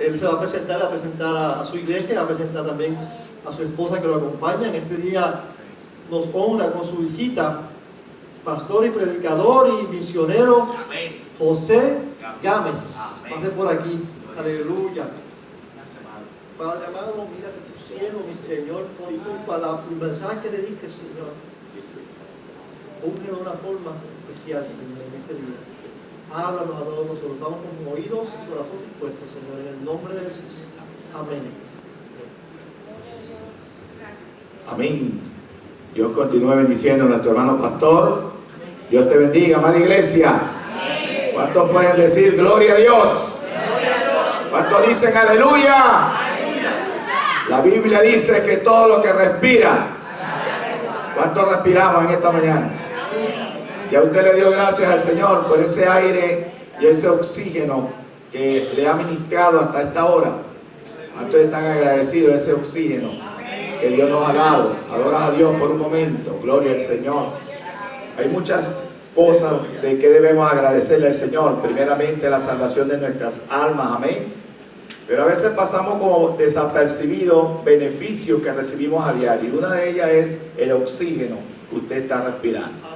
él se va a presentar a su iglesia, va a presentar también a su esposa que lo acompaña. En este día nos honra con su visita pastor y predicador y misionero José Gámez. Pase por aquí. Aleluya. Padre amado, mira que tu cielo, mi Señor, con tu palabra, tu mensaje que le diste, Señor. Úngelo de una forma especial, Señor, en este día. Háblanos a todos nosotros. Estamos con oídos y corazón dispuestos, Señor, en el nombre de Jesús. Amén. Amén. Dios continúe bendiciendo a nuestro hermano pastor. Dios te bendiga, amada iglesia. ¿Cuántos pueden decir gloria a Dios? ¿Cuántos dicen aleluya? La Biblia dice que todo lo que respira. ¿Cuántos respiramos en esta mañana? Ya usted le dio gracias al Señor por ese aire y ese oxígeno que le ha ministrado hasta esta hora. ¿Cuántos están agradecidos de ese oxígeno que Dios nos ha dado? Adoras a Dios por un momento. Gloria al Señor. Hay muchas cosas de que debemos agradecerle al Señor. Primeramente la salvación de nuestras almas. Amén. Pero a veces pasamos como desapercibidos beneficios que recibimos a diario. Y una de ellas es el oxígeno que usted está respirando.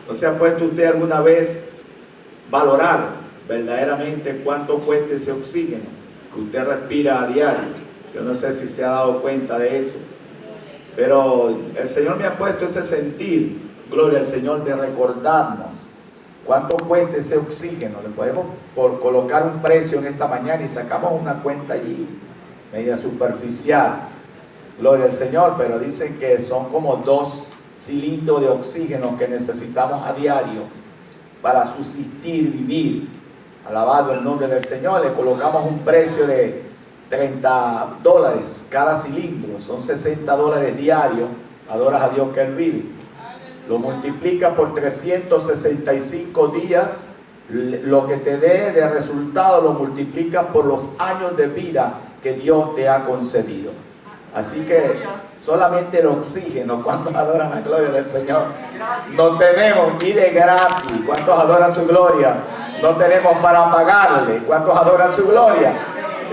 ¿No se ha puesto usted alguna vez valorar verdaderamente cuánto cuesta ese oxígeno que usted respira a diario? Yo no sé si se ha dado cuenta de eso. Pero el Señor me ha puesto ese sentir, gloria al Señor, de recordarnos cuánto cuesta ese oxígeno. Le podemos colocar un precio en esta mañana y sacamos una cuenta allí, media superficial. Gloria al Señor, pero dicen que son como 2 cilindros de oxígeno que necesitamos a diario para subsistir, vivir. Alabado el nombre del Señor. Le colocamos un precio de $30 cada cilindro, son $60 diarios. Adoras a Dios que Él vive. Lo multiplica por 365 días, lo que te dé de resultado lo multiplica por los años de vida que Dios te ha concedido. Así que solamente el oxígeno, ¿cuántos adoran la gloria del Señor? No tenemos ni de gratis. ¿Cuántos adoran su gloria? No tenemos para pagarle. ¿Cuántos adoran su gloria?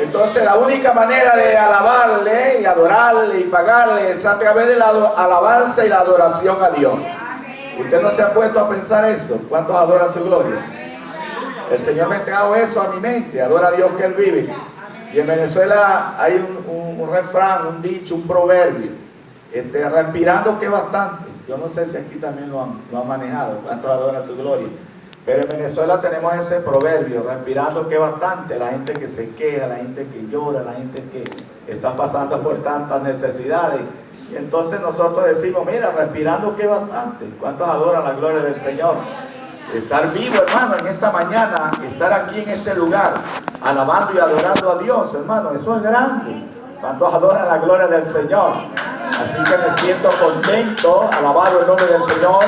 Entonces la única manera de alabarle y adorarle y pagarle es a través de la alabanza y la adoración a Dios. ¿Usted no se ha puesto a pensar eso? ¿Cuántos adoran su gloria? El Señor me trajo eso a mi mente. Adora a Dios que Él vive. Y en Venezuela hay un refrán, un dicho, un proverbio. Respirando que bastante. Yo no sé si aquí también lo han manejado. ¿Cuántos adoran su gloria? Pero en Venezuela tenemos ese proverbio, respirando que bastante. La gente que se queja, la gente que llora, la gente que está pasando por tantas necesidades. Y entonces nosotros decimos, mira, respirando que bastante. ¿Cuántos adoran la gloria del Señor? Estar vivo, hermano, en esta mañana, estar aquí en este lugar, alabando y adorando a Dios, hermano, eso es grande. ¿Cuántos adoran la gloria del Señor? Así que me siento contento, alabado el nombre del Señor,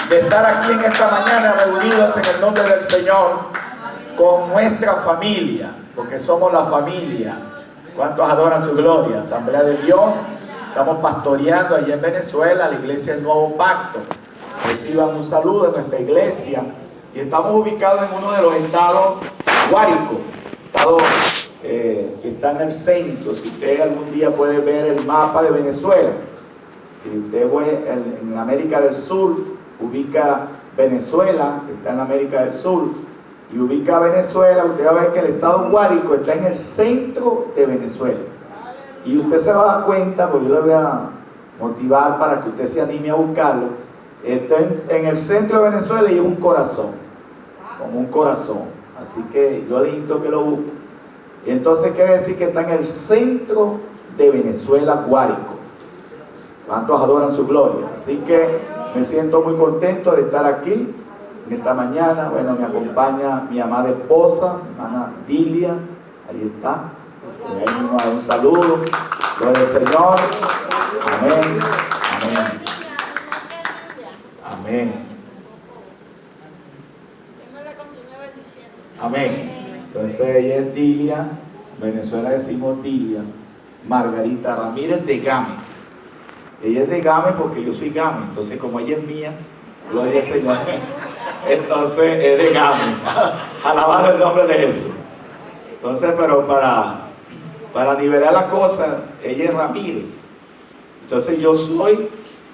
de estar aquí en esta mañana reunidos en el nombre del Señor con nuestra familia, porque somos la familia. ¿Cuántos adoran su gloria? Asamblea de Dios. Estamos pastoreando allí en Venezuela, la iglesia del Nuevo Pacto. Reciban un saludo de nuestra iglesia. Y estamos ubicados en uno de los estados, Guárico, estado que está en el centro. Si usted algún día puede ver el mapa de Venezuela, si usted ve en América del Sur, ubica Venezuela, que está en América del Sur, y ubica Venezuela, usted va a ver que el estado Guárico está en el centro de Venezuela. Y usted se va a dar cuenta, porque yo le voy a motivar para que usted se anime a buscarlo. Está en el centro de Venezuela y es un corazón, como un corazón. Así que yo le invito a que lo busque. Y entonces quiere decir que está en el centro de Venezuela, Guárico. ¿Cuántos adoran su gloria? Así que me siento muy contento de estar aquí en esta mañana. Bueno, me acompaña mi amada esposa, mi hermana Dilia. Ahí está. Ahí mismo un saludo. Gloria al Señor. Amén. Amén. Amén. Amén. Entonces ella es Dilia. En Venezuela decimos Dilia Margarita Ramírez de Gámez. Ella es de Gámez porque yo soy Gámez. Entonces como ella es mía, gloria al Señor, entonces es de Gámez. Alabado el nombre de Jesús. Entonces, pero para para nivelar la cosa, ella es Ramírez. Entonces yo soy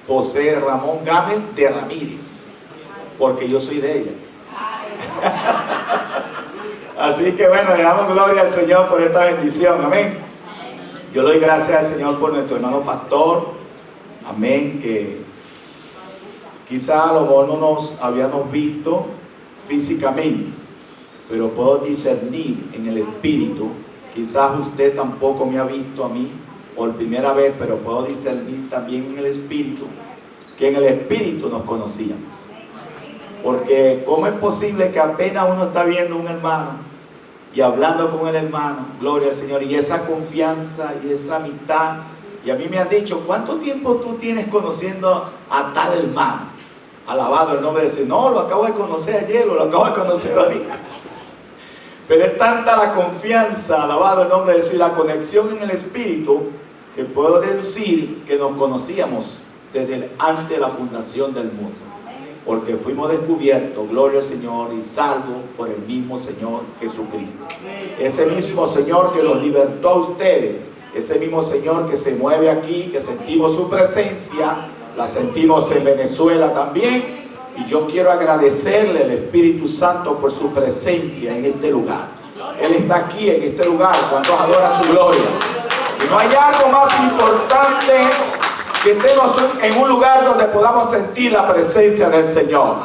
José Ramón Gámez de Ramírez, porque yo soy de ella. Así que bueno, le damos gloria al Señor por esta bendición, amén. Yo le doy gracias al Señor por nuestro hermano pastor, amén, que quizá a lo mejor no nos habíamos visto físicamente, pero puedo discernir en el espíritu. Quizás usted tampoco me ha visto a mí por primera vez, pero puedo discernir también en el espíritu, que en el espíritu nos conocíamos. Porque ¿cómo es posible que apenas uno está viendo a un hermano y hablando con el hermano, gloria al Señor, y esa confianza y esa amistad? Y a mí me han dicho, ¿cuánto tiempo tú tienes conociendo a tal hermano? Alabado el nombre de Dios. No, lo acabo de conocer ayer, o lo acabo de conocer ahorita. Pero es tanta la confianza, alabado el nombre de Dios, y la conexión en el espíritu, que puedo deducir que nos conocíamos desde antes de la fundación del mundo. Porque fuimos descubiertos, gloria al Señor, y salvos por el mismo Señor Jesucristo. Ese mismo Señor que los libertó a ustedes, ese mismo Señor que se mueve aquí, que sentimos su presencia, la sentimos en Venezuela también. Y yo quiero agradecerle al Espíritu Santo por su presencia en este lugar. Él está aquí en este lugar cuando adora su gloria. Y no hay algo más importante que estemos en un lugar donde podamos sentir la presencia del Señor.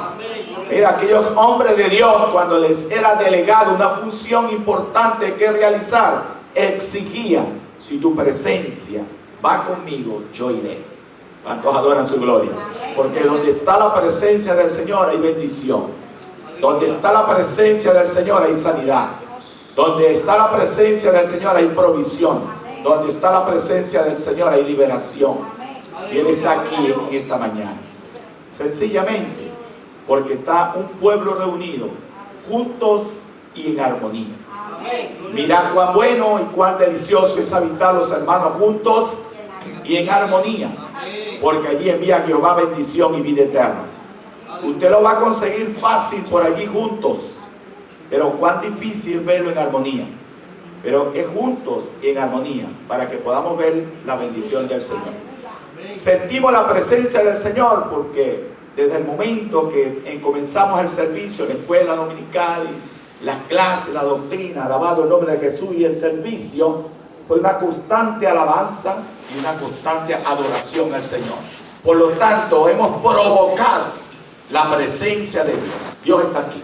Mira, aquellos hombres de Dios, cuando les era delegado una función importante que realizar, exigían: si tu presencia va conmigo, yo iré. ¿Cuántos adoran su gloria? Porque donde está la presencia del Señor hay bendición. Donde está la presencia del Señor hay sanidad. Donde está la presencia del Señor hay provisiones. Donde está la presencia del Señor hay liberación. Y Él está aquí en esta mañana. Sencillamente porque está un pueblo reunido, juntos y en armonía. Mirad cuán bueno y cuán delicioso es habitar los hermanos juntos y en armonía, porque allí envía Jehová bendición y vida eterna. Usted lo va a conseguir fácil por allí juntos, pero cuán difícil verlo en armonía. Pero es juntos y en armonía, para que podamos ver la bendición del Señor. Sentimos la presencia del Señor porque desde el momento que comenzamos el servicio, la escuela dominical, las clases, la doctrina, alabado el nombre de Jesús, y el servicio fue una constante alabanza y una constante adoración al Señor. Por lo tanto, hemos provocado la presencia de Dios. Dios está aquí.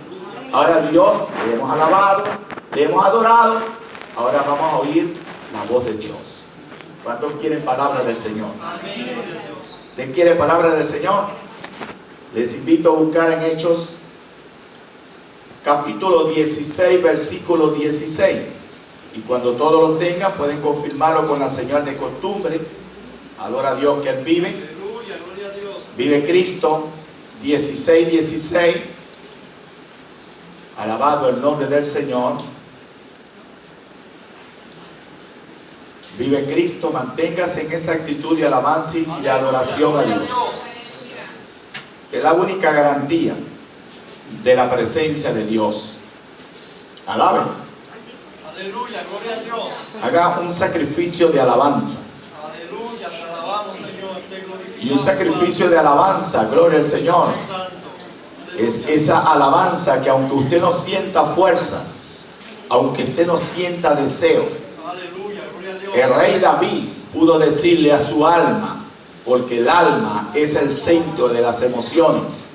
Ahora Dios, le hemos alabado, le hemos adorado. Ahora vamos a oír la voz de Dios. ¿Cuántos quieren palabra del Señor? ¿Usted quiere palabra del Señor? Les invito a buscar en Hechos capítulo 16, versículo 16. Y cuando todos lo tengan, pueden confirmarlo con la señal de costumbre. Adora a Dios que Él vive. Aleluya, gloria a Dios. Vive Cristo. 16, 16. Alabado el nombre del Señor. Vive Cristo. Manténgase en esa actitud de alabanza y de adoración a Dios. Es la única garantía de la presencia de Dios. Alaben. Aleluya, gloria a Dios. Haga un sacrificio de alabanza. Aleluya, te alabamos, Señor, te glorificamos. Y un sacrificio de alabanza, gloria al Señor, es esa alabanza que aunque usted no sienta fuerzas, aunque usted no sienta deseo, Aleluya, gloria a Dios. el rey David pudo decirle a su alma, porque el alma es el centro de las emociones,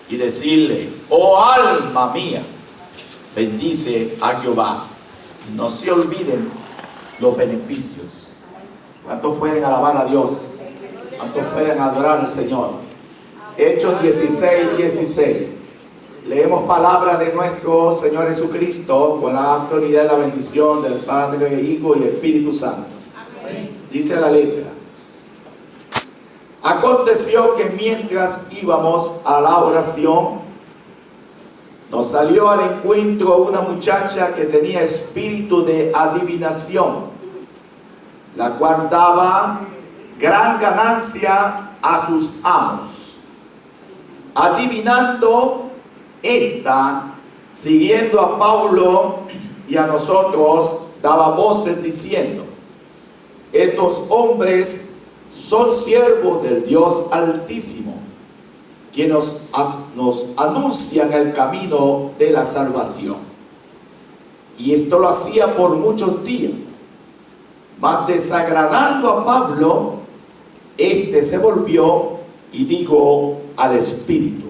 y decirle: oh alma mía, bendice a Jehová. No se olviden los beneficios. ¿Cuántos pueden alabar a Dios? ¿Cuántos pueden adorar al Señor? Hechos 16, 16. Leemos palabras de nuestro Señor Jesucristo con la autoridad y la bendición del Padre, Hijo y Espíritu Santo. Dice la letra: aconteció que mientras íbamos a la oración, nos salió al encuentro una muchacha que tenía espíritu de adivinación, la cual daba gran ganancia a sus amos. Adivinando esta, siguiendo a Pablo y a nosotros, daba voces diciendo: estos hombres son siervos del Dios Altísimo, quienes nos anuncian el camino de la salvación. Y esto lo hacía por muchos días. Mas desagradando a Pablo, este se volvió y dijo al Espíritu: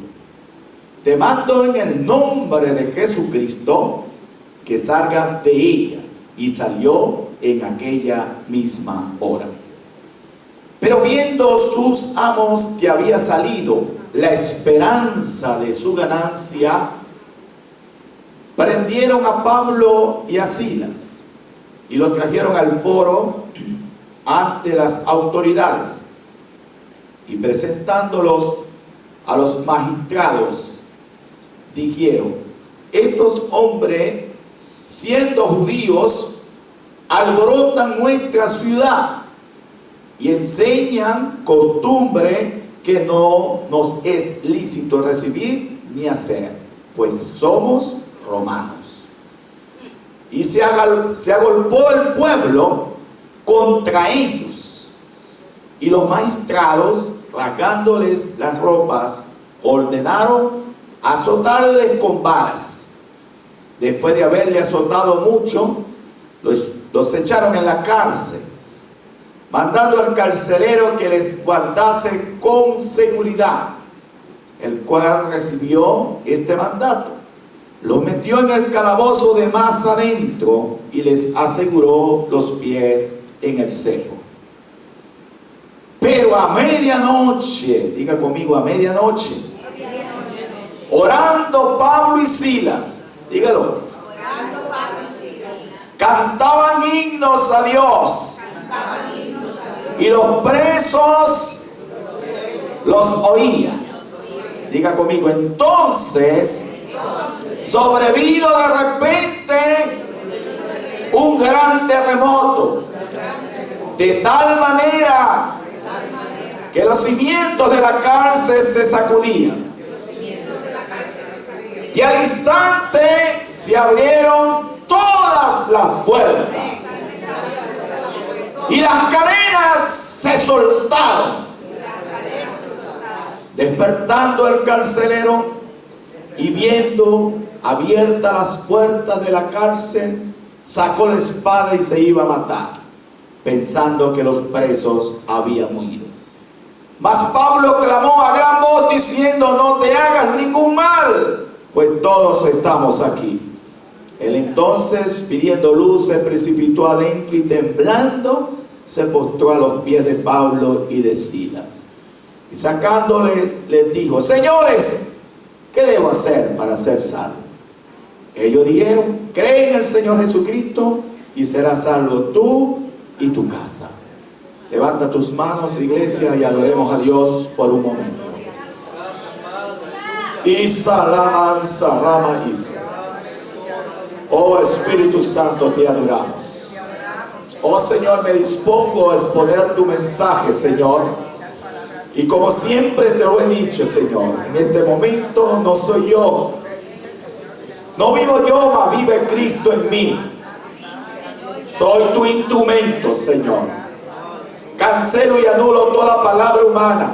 te mando en el nombre de Jesucristo que salgas de ella. Y salió en aquella misma hora. Pero viendo sus amos que había salido la esperanza de su ganancia, prendieron a Pablo y a Silas y lo trajeron al foro ante las autoridades, y presentándolos a los magistrados, dijeron: estos hombres, siendo judíos, alborotan nuestra ciudad y enseñan costumbre que no nos es lícito recibir ni hacer, pues somos romanos. Y se agolpó el pueblo contra ellos, y los magistrados, rasgándoles las ropas, ordenaron azotarles con varas. Después de haberle azotado mucho, los echaron en la cárcel, mandando al carcelero que les guardase con seguridad, el cual recibió este mandato. Los metió en el calabozo de más adentro y les aseguró los pies en el cepo. Pero a medianoche, diga conmigo, a medianoche, orando Pablo y Silas, dígalo, cantaban himnos a Dios, y los presos los oían. Diga conmigo, entonces sobrevino de repente un gran terremoto, de tal manera que los cimientos de la cárcel se sacudían, y al instante se abrieron todas las puertas y las cadenas se soltaron. Despertando el carcelero y viendo abiertas las puertas de la cárcel, sacó la espada y se iba a matar, pensando que los presos habían huido. Mas Pablo clamó a gran voz diciendo: no te hagas ningún mal, pues todos estamos aquí. Él entonces, pidiendo luz, se precipitó adentro y temblando se postró a los pies de Pablo y de Silas. Y sacándoles, les dijo: señores, ¿qué debo hacer para ser salvo? Ellos dijeron: cree en el Señor Jesucristo y serás salvo tú y tu casa. Levanta tus manos, iglesia, y adoremos a Dios por un momento. Isalamanza Rama Isa. Oh Espíritu Santo, te adoramos. Oh Señor, me dispongo a exponer tu mensaje, Señor. Y como siempre te lo he dicho, Señor, en este momento no soy yo. No vivo yo, mas vive Cristo en mí. Soy tu instrumento, Señor. Cancelo y anulo toda palabra humana.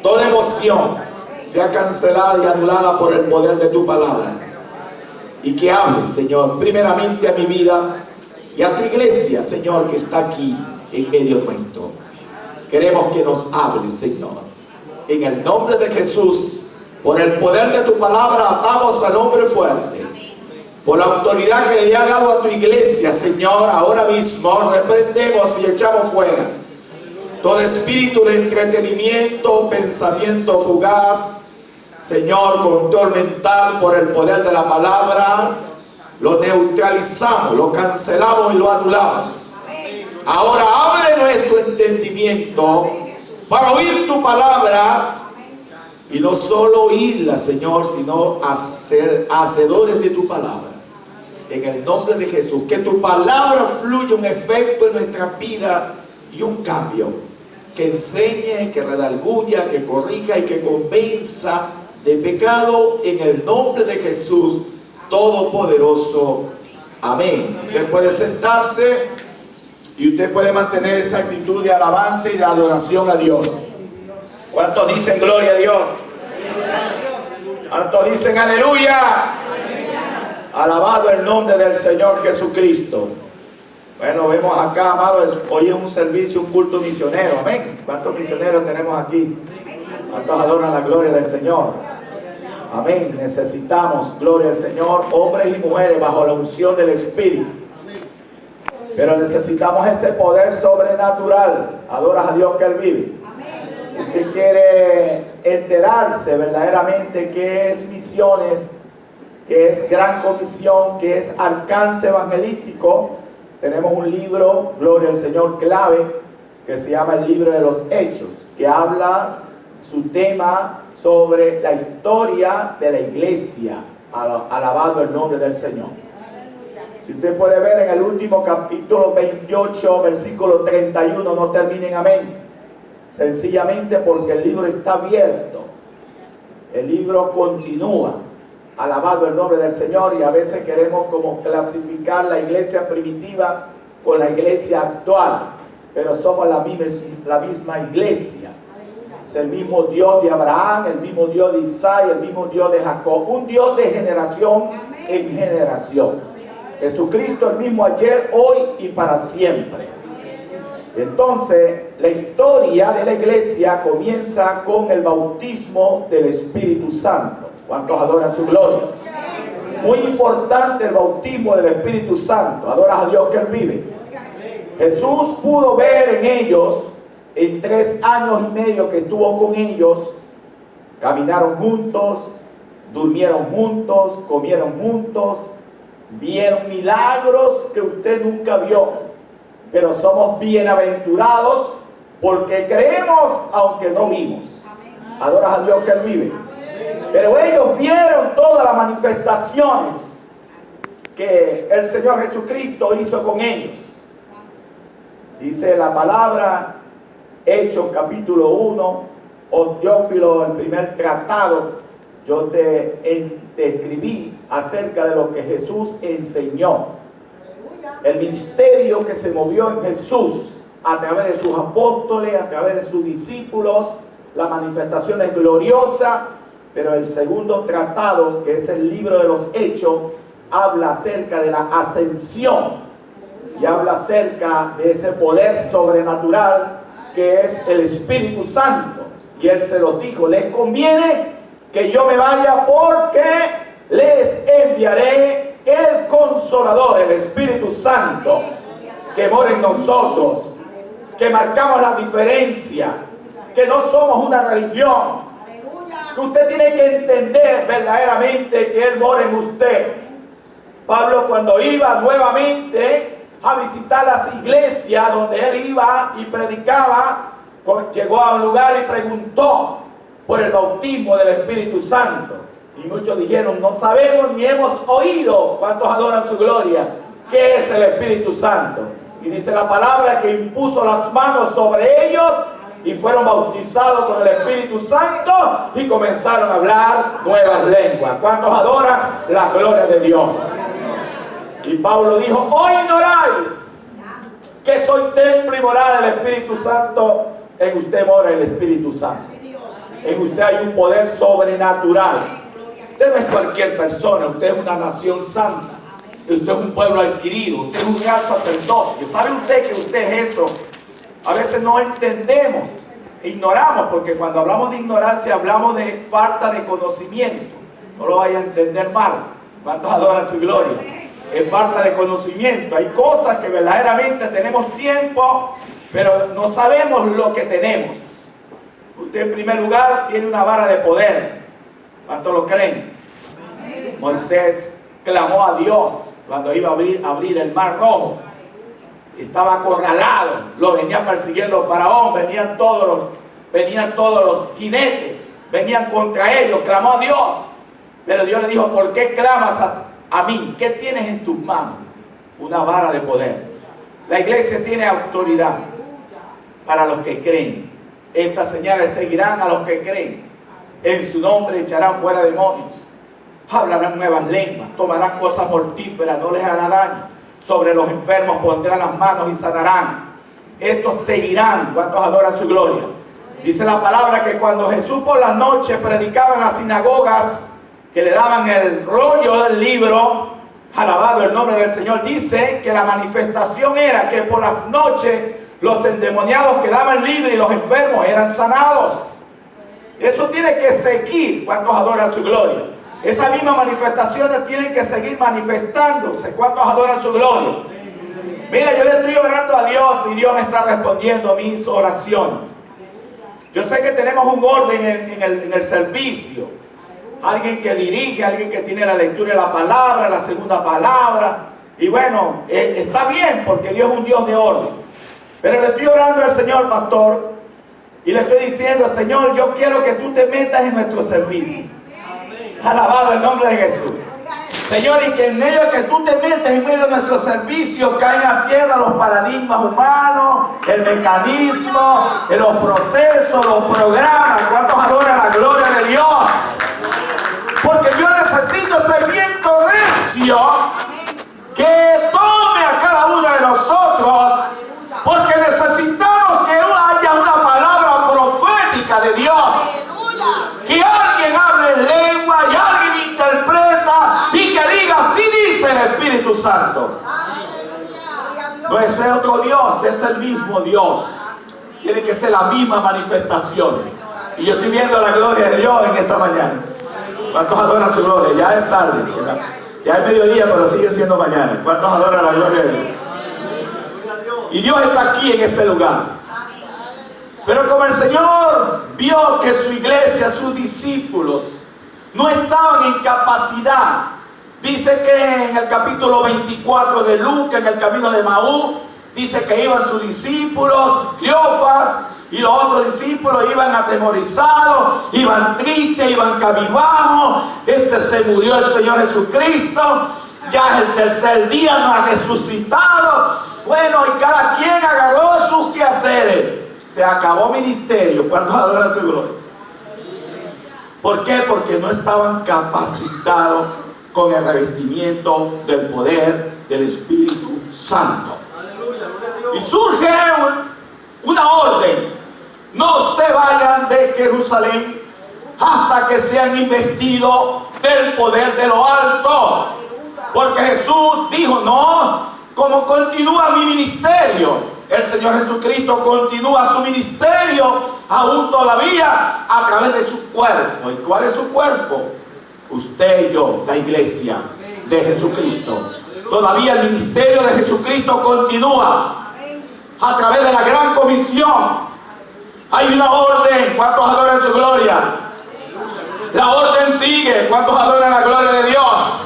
Toda emoción sea cancelada y anulada por el poder de tu palabra. Y que hables, Señor, primeramente a mi vida y a tu iglesia, Señor, que está aquí en medio nuestro. Queremos que nos hables, Señor. En el nombre de Jesús, por el poder de tu palabra, atamos al hombre fuerte. Por la autoridad que le ha dado a tu iglesia, Señor, ahora mismo reprendemos y echamos fuera todo espíritu de entretenimiento, pensamiento fugaz, Señor, control mental por el poder de la palabra. Lo neutralizamos, lo cancelamos y lo anulamos. Ahora abre nuestro entendimiento para oír tu palabra, y no solo oírla, Señor, sino ser hacedores de tu palabra. En el nombre de Jesús, que tu palabra fluya un efecto en nuestra vida y un cambio, que enseñe, que redarguya, que corrija y que convenza de pecado, en el nombre de Jesús Todopoderoso. Amén. Después de sentarse, Y usted puede mantener esa actitud de alabanza y de adoración a Dios. ¿Cuántos dicen gloria a Dios? ¿Cuántos dicen aleluya? Alabado el nombre del Señor Jesucristo. Bueno, vemos acá, amados, hoy es un servicio, un culto misionero. Amén. ¿Cuántos misioneros tenemos aquí? ¿Cuántos adoran la gloria del Señor? Amén. Necesitamos, gloria al Señor, hombres y mujeres bajo la unción del Espíritu. Pero necesitamos ese poder sobrenatural. Adoras a Dios que Él vive. Si usted quiere enterarse verdaderamente qué es misiones, qué es gran comisión, qué es alcance evangelístico, tenemos un libro, gloria al Señor, clave, que se llama el libro de los Hechos, que habla su tema sobre la historia de la iglesia. Alabado el nombre del Señor. Si usted puede ver en el último capítulo 28, versículo 31, no termina en amén. Sencillamente porque el libro está abierto. El libro continúa. Alabado el nombre del Señor. Y a veces queremos como clasificar la iglesia primitiva con la iglesia actual. Pero somos la misma iglesia. Es el mismo Dios de Abraham, el mismo Dios de Isaac, el mismo Dios de Jacob. Un Dios de generación en generación. Jesucristo el mismo ayer, hoy y para siempre. Entonces, la historia de la iglesia comienza con el bautismo del Espíritu Santo. ¿Cuántos adoran su gloria? Muy importante el bautismo del Espíritu Santo. Adoras a Dios que Él vive. Jesús pudo ver en ellos, en 3 años y medio que estuvo con ellos, caminaron juntos, durmieron juntos, comieron juntos, vieron milagros que usted nunca vio. Pero somos bienaventurados porque creemos aunque no vimos. Adoras a Dios que Él vive. Pero ellos vieron todas las manifestaciones que el Señor Jesucristo hizo con ellos. Dice la palabra, Hechos capítulo 1, oh Teófilo, el primer tratado, yo te escribí acerca de lo que Jesús enseñó. El ministerio que se movió en Jesús a través de sus apóstoles, a través de sus discípulos, las manifestaciones gloriosas. Pero el segundo tratado, que es el libro de los Hechos, habla acerca de la ascensión y habla acerca de ese poder sobrenatural que es el Espíritu Santo. Y Él se lo dijo, les conviene que yo me vaya porque les enviaré el Consolador, el Espíritu Santo, que mora en nosotros, que marcamos la diferencia, que no somos una religión, que usted tiene que entender verdaderamente que Él mora en usted. Pablo, cuando iba nuevamente a visitar las iglesias donde él iba y predicaba, llegó a un lugar y preguntó por el bautismo del Espíritu Santo. Y muchos dijeron, no sabemos ni hemos oído. ¿Cuántos adoran su gloria? ¿Qué es el Espíritu Santo? Y dice la palabra que impuso las manos sobre ellos y fueron bautizados con el Espíritu Santo y comenzaron a hablar nuevas lenguas. ¿Cuántos adoran la gloria de Dios? Y Pablo dijo, hoy ignoráis que soy templo y morada del Espíritu Santo. En usted mora el Espíritu Santo. En usted hay un poder sobrenatural. Usted no es cualquier persona, usted es una nación santa. Usted es un pueblo adquirido, usted es un gran sacerdocio. ¿Sabe usted que usted es eso? A veces no entendemos, ignoramos, porque cuando hablamos de ignorancia hablamos de falta de conocimiento. No lo vaya a entender mal. ¿Cuántos adoran su gloria? Es falta de conocimiento. Hay cosas que verdaderamente tenemos tiempo, pero no sabemos lo que tenemos. Usted en primer lugar tiene una vara de poder. ¿Cuántos lo creen? Moisés clamó a Dios cuando iba a abrir el mar rojo. Estaba acorralado, lo venía persiguiendo Faraón, venían todos los jinetes, venían contra ellos, clamó a Dios. Pero Dios le dijo, ¿por qué clamas a mí? ¿Qué tienes en tus manos? Una vara de poder. La iglesia tiene autoridad para los que creen. Estas señales seguirán a los que creen. En su nombre echarán fuera demonios, hablarán nuevas lenguas, tomarán cosas mortíferas, no les hará daño. sobre los enfermos pondrán las manos y sanarán. Estos seguirán. ¿Cuántos adoran su gloria? Dice la palabra que cuando Jesús por las noches predicaba en las sinagogas, que le daban el rollo del libro, alabado el nombre del Señor, dice que la manifestación era que por las noches los endemoniados quedaban libres y los enfermos eran sanados. Eso tiene que seguir. ¿Cuántos adoran su gloria? Esas mismas manifestaciones tienen que seguir manifestándose. ¿Cuántos adoran su gloria? Mira, yo le estoy orando a Dios y Dios me está respondiendo mis oraciones. Yo sé que tenemos un orden en el servicio. Alguien que dirige, alguien que tiene la lectura de la palabra, la segunda palabra. Y bueno, está bien porque Dios es un Dios de orden. Pero le estoy orando al Señor, pastor, y le estoy diciendo, Señor, yo quiero que tú te metas en nuestro servicio. Alabado el nombre de Jesús. Señor, y que en medio de que tú te metas en medio de nuestro servicio caigan a tierra los paradigmas humanos, el mecanismo, los procesos, los programas. ¿Cuántos adoran la gloria de Dios? Porque yo necesito ese viento recio que tome a cada uno de nosotros, porque necesitamos que haya una palabra profética de Dios. Que alguien hable en lengua y alguien interpreta y que diga, así dice el Espíritu Santo. No es otro Dios, es el mismo Dios. Tiene que ser las mismas manifestaciones. Y yo estoy viendo la gloria de Dios en esta mañana. ¿Cuántos adoran su gloria? Ya es tarde, ya es mediodía, pero sigue siendo mañana. ¿Cuántos adoran la gloria de Dios? Y Dios está aquí en este lugar. Pero como el Señor vio que su iglesia, sus discípulos, no estaban en capacidad, dice que en el capítulo 24 de Lucas, en el camino de Maús, dice que iban sus discípulos, Cleofas, y los otros discípulos iban atemorizados, iban tristes, iban cabizbajos. Se murió el Señor Jesucristo, ya es el tercer día, no ha resucitado. Bueno, y cada quien agarró sus quehaceres. Se acabó ministerio. ¿Cuántos adoran su gloria? ¿Por qué? Porque no estaban capacitados con el revestimiento del poder del Espíritu Santo. Y surge una orden: no se vayan de Jerusalén hasta que sean investidos del poder de lo alto. Porque Jesús dijo, no, como continúa mi ministerio, el Señor Jesucristo continúa su ministerio aún todavía a través de su cuerpo. ¿Y cuál es su cuerpo? Usted y yo, la iglesia de Jesucristo. Todavía el ministerio de Jesucristo continúa a través de la gran comisión. Hay una orden. ¿Cuántos adoran su gloria? La orden sigue. ¿Cuántos adoran la gloria de Dios?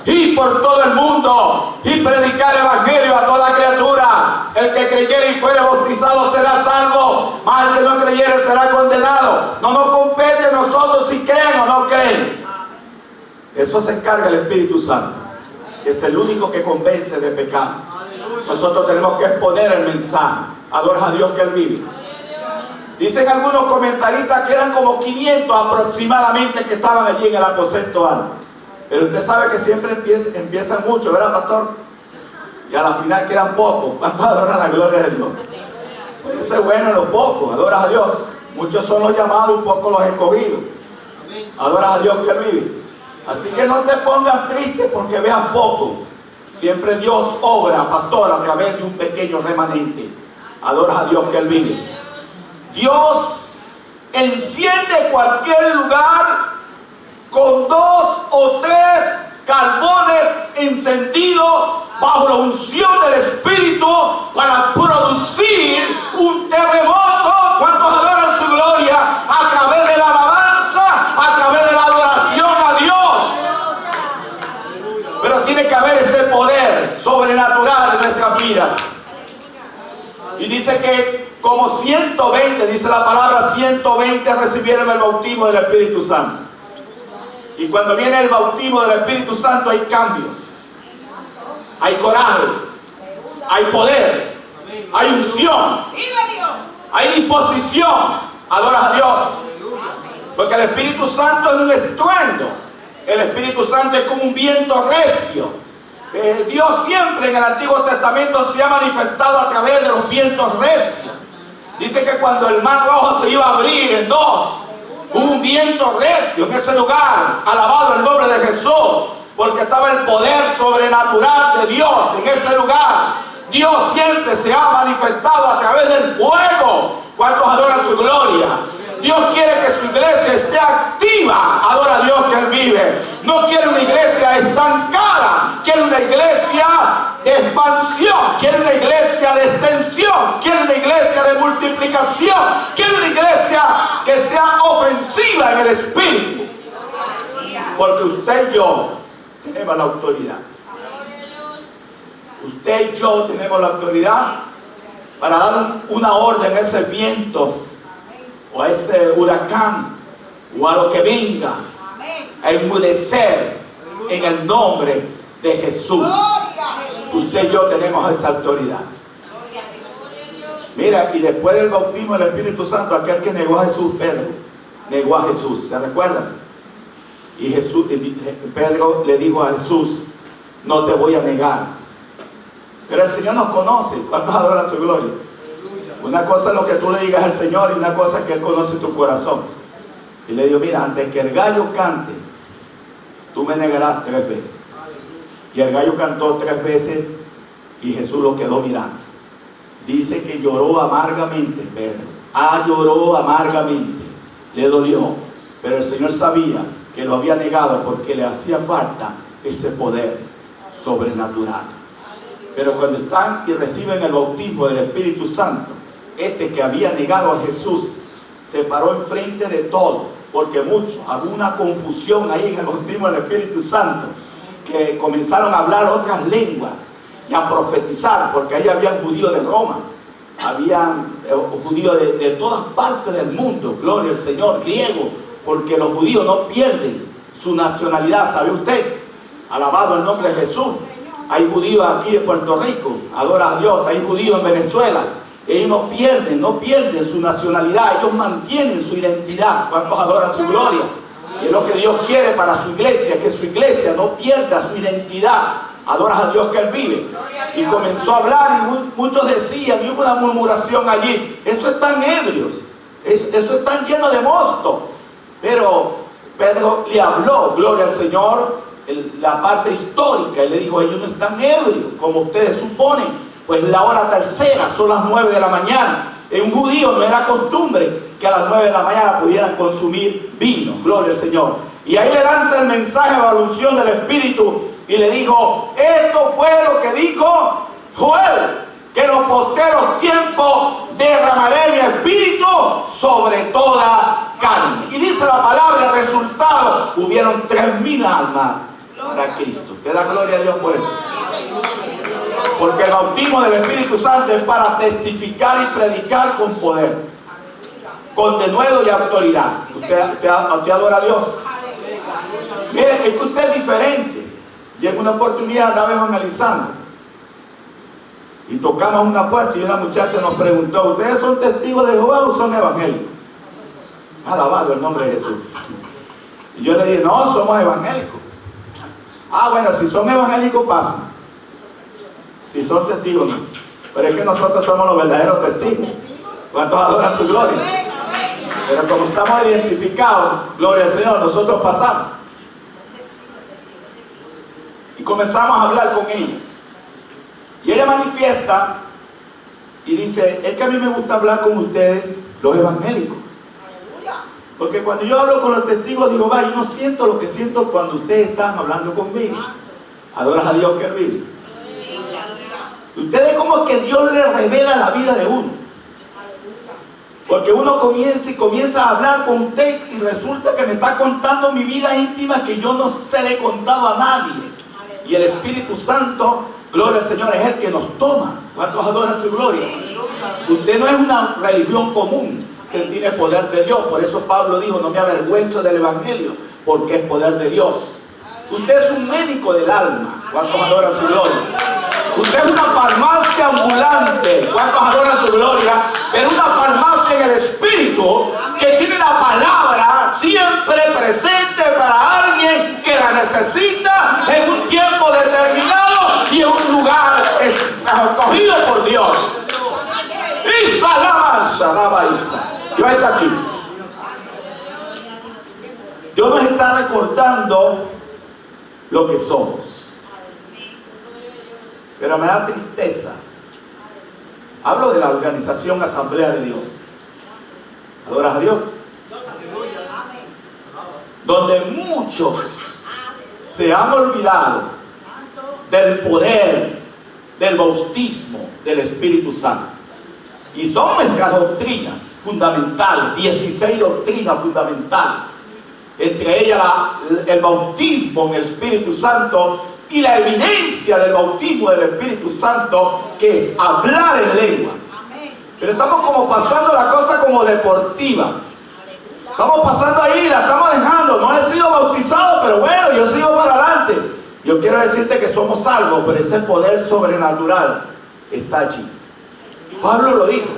Ir por todo el mundo y predicar el evangelio a toda criatura. El que creyere y fuere bautizado será salvo, mas el que no creyere será condenado. No nos compete a nosotros si creen o no creen. Eso se encarga el Espíritu Santo, que es el único que convence de pecado. Nosotros tenemos que exponer el mensaje. Adora a Dios que Él vive. Dicen algunos comentaristas que eran como 500 aproximadamente que estaban allí en el aposento alto. Pero usted sabe que siempre empiezan mucho, ¿verdad, pastor? Y a la final quedan pocos. ¿Cuántos adoran la gloria de Dios? Pues eso es bueno en los pocos. Adoras a Dios. Muchos son los llamados y pocos los escogidos. Adoras a Dios que Él vive. Así que no te pongas triste porque veas poco. Siempre Dios obra, pastor, a través de un pequeño remanente. Adoras a Dios que Él vive. Dios enciende cualquier lugar con 2 o 3 carbones encendidos bajo la unción del Espíritu para producir un terremoto. ¿Cuántos adoran su gloria? A través de la alabanza, a través de la adoración a Dios. Pero tiene que haber ese poder sobrenatural en nuestras vidas. Y dice que como 120, dice la palabra, 120 recibieron el bautismo del Espíritu Santo. Y cuando viene el bautismo del Espíritu Santo hay cambios, hay coraje, hay poder, hay unción, hay disposición. Adoras a Dios, porque el Espíritu Santo es un estruendo. El Espíritu Santo es como un viento recio Dios siempre en el Antiguo Testamento se ha manifestado a través de los vientos recios. Dice que cuando el mar rojo se iba a abrir en dos, hubo un viento recio en ese lugar. Alabado el nombre de Jesús, porque estaba el poder sobrenatural de Dios en ese lugar. Dios siempre se ha manifestado a través del fuego. ¿Cuántos adoran su gloria? Dios quiere que su iglesia esté activa. Adora a Dios que Él vive. No quiere una iglesia estancada. Quiere una iglesia de expansión. Quiere una iglesia de extensión. Quiere una iglesia de multiplicación. Quiere una iglesia que sea ofensiva en el espíritu. Porque usted y yo tenemos la autoridad. Usted y yo tenemos la autoridad para dar una orden a ese viento o a ese huracán o a lo que venga a enmudecer en el nombre de Jesús. Usted y yo tenemos esa autoridad. Mira, y después del bautismo del Espíritu Santo, aquel que negó a Jesús, Pedro, negó a Jesús, ¿se recuerdan? Y Pedro le dijo a Jesús: no te voy a negar. Pero el Señor nos conoce. ¿Cuántos adoran su gloria? Una cosa es lo que tú le digas al Señor y una cosa es que Él conoce tu corazón. Y le dijo: mira, antes que el gallo cante, tú me negarás 3 veces. Y el gallo cantó 3 veces y Jesús lo quedó mirando. Dice que lloró amargamente, Pedro. Lloró amargamente. Le dolió. Pero el Señor sabía que lo había negado porque le hacía falta ese poder sobrenatural. Pero cuando están y reciben el bautismo del Espíritu Santo, que había negado a Jesús se paró enfrente de todo, porque había una confusión ahí en el bautismo del Espíritu Santo, que comenzaron a hablar otras lenguas y a profetizar, porque ahí habían judíos de Roma, habían judíos de todas partes del mundo, gloria al Señor, griegos, porque los judíos no pierden su nacionalidad, ¿sabe usted? Alabado el nombre de Jesús. Hay judíos aquí en Puerto Rico, adora a Dios. Hay judíos en Venezuela. Ellos no pierden su nacionalidad. Ellos mantienen su identidad. ¿Cuántos adoran su gloria? Que es lo que Dios quiere para su iglesia, que su iglesia no pierda su identidad. Adoras a Dios que Él vive. Y comenzó a hablar y muchos decían, y hubo una murmuración allí: eso están ebrios, eso están llenos de mosto. Pero Pedro le habló, gloria al Señor, la parte histórica, y le dijo: ellos no están ebrios como ustedes suponen, pues la hora tercera, son las 9 de la mañana. En un judío no era costumbre que a las 9 de la mañana pudieran consumir vino, gloria al Señor. Y ahí le lanza el mensaje de la unción del Espíritu y le dijo: esto fue lo que dijo Joel, que en los posteros tiempos derramaré mi espíritu sobre toda carne. Y dice la palabra, el resultado, hubieron 3,000 almas para Cristo. ¿Te da gloria a Dios por esto? Porque el bautismo del Espíritu Santo es para testificar y predicar con poder, con denuedo y autoridad. ¿Usted adora a Dios? Mire, es que usted es diferente. Y en una oportunidad andaba evangelizando y tocamos una puerta y una muchacha nos preguntó: ¿ustedes son testigos de Jehová o son evangélicos? Alabado el nombre de Jesús. Y yo le dije: no, somos evangélicos. Bueno, si son evangélicos pasan. Si son testigos, no. Pero es que nosotros somos los verdaderos testigos. ¿Cuántos adoran su gloria? Pero como estamos identificados, gloria al Señor, nosotros pasamos. Y comenzamos a hablar con ella. Y ella manifiesta y dice: es que a mí me gusta hablar con ustedes, los evangélicos. Porque cuando yo hablo con los testigos digo: yo no siento lo que siento cuando ustedes están hablando conmigo. Adoras a Dios que Él vive. Ustedes, como que Dios les revela la vida de uno. Porque uno comienza a hablar con usted y resulta que me está contando mi vida íntima que yo no se le he contado a nadie. Y el Espíritu Santo, gloria al Señor, es el que nos toma. ¿Cuántos adoran su gloria? Usted no es una religión común que tiene poder de Dios. Por eso Pablo dijo: no me avergüenzo del Evangelio, porque es poder de Dios. Usted es un médico del alma. ¿Cuántos adoran su gloria? Usted es una farmacia ambulante. ¿Cuántos adoran su gloria? Pero una farmacia en el Espíritu que tiene la palabra siempre presente para alguien que la necesita en un tiempo determinado y en un lugar escogido por Dios. Isa lama, shalaba Isa. Dios está aquí. Dios nos está recordando lo que somos. Pero me da tristeza. Hablo de la organización Asamblea de Dios. ¿Adoras a Dios? Donde muchos se han olvidado del poder del bautismo del Espíritu Santo. Y son nuestras doctrinas fundamentales, 16 doctrinas fundamentales. Entre ellas el bautismo en el Espíritu Santo y la evidencia del bautismo del Espíritu Santo, que es hablar en lengua. Pero estamos como pasando la cosa como deportiva. Estamos pasando ahí, la estamos dejando. No he sido bautizado, pero bueno, yo sigo para adelante. Yo quiero decirte que somos salvos, pero ese poder sobrenatural está allí. Pablo lo dijo.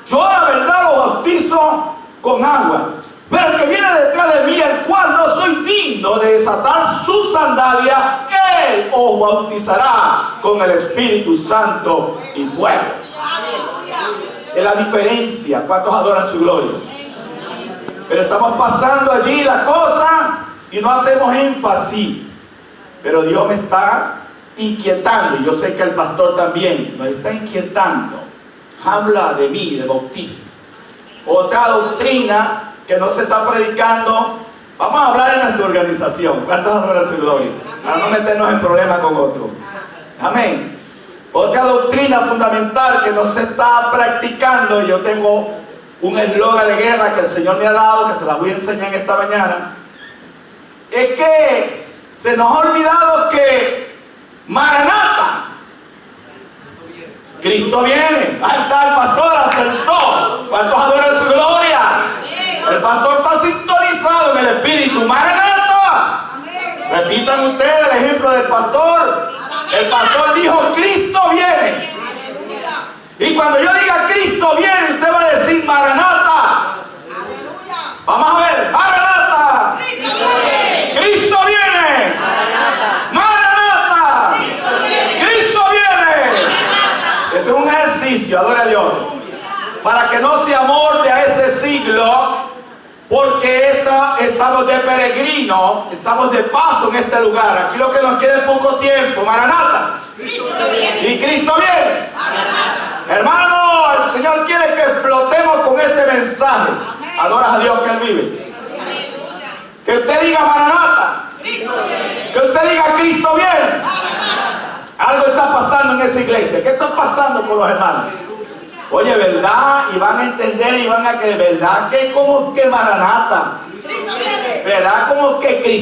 Yo la verdad lo bautizo con agua, pero el que viene detrás de mí, el cual no soy digno de desatar su sandalia, él os bautizará con el Espíritu Santo y fuego. Es la diferencia. ¿Cuántos adoran su gloria? Pero estamos pasando allí la cosa y no hacemos énfasis. Pero Dios me está inquietando, y yo sé que el pastor también nos está inquietando. Habla de mí, de bautismo. Otra doctrina que no se está predicando. Vamos a hablar en nuestra organización. ¿Cuántos adoran su gloria? Para no meternos en problemas con otros. Amén. Otra doctrina fundamental que no se está practicando, yo tengo un eslogan de guerra que el Señor me ha dado, que se la voy a enseñar esta mañana, es que se nos ha olvidado que Maranata, Cristo viene. Ahí está el pastor, acertó. ¿Cuántos adoran su gloria? El pastor está sintonizado en el Espíritu. Maranata. Repitan ustedes el ejemplo del pastor. El pastor dijo, Cristo viene. Y cuando yo diga Cristo viene, usted va a decir Maranata. Vamos a ver, Maranata. Cristo viene. Maranata. Cristo viene. Ese es un ejercicio, adora a Dios, para que no se amorde a este siglo, porque estamos de peregrino, estamos de paso en este lugar. Aquí lo que nos queda es poco tiempo. Maranata. Cristo viene. Y Cristo viene. Maranata. Hermano, el Señor quiere que explotemos con este mensaje. Adoras a Dios que Él vive. Que usted diga Maranata. Que usted diga Cristo viene. Algo está pasando en esa iglesia. ¿Qué está pasando con los hermanos? Oye, ¿verdad? Y van a entender y van a creer, ¿verdad? Que como que Maranata. ¿Verdad? Como que Cristo.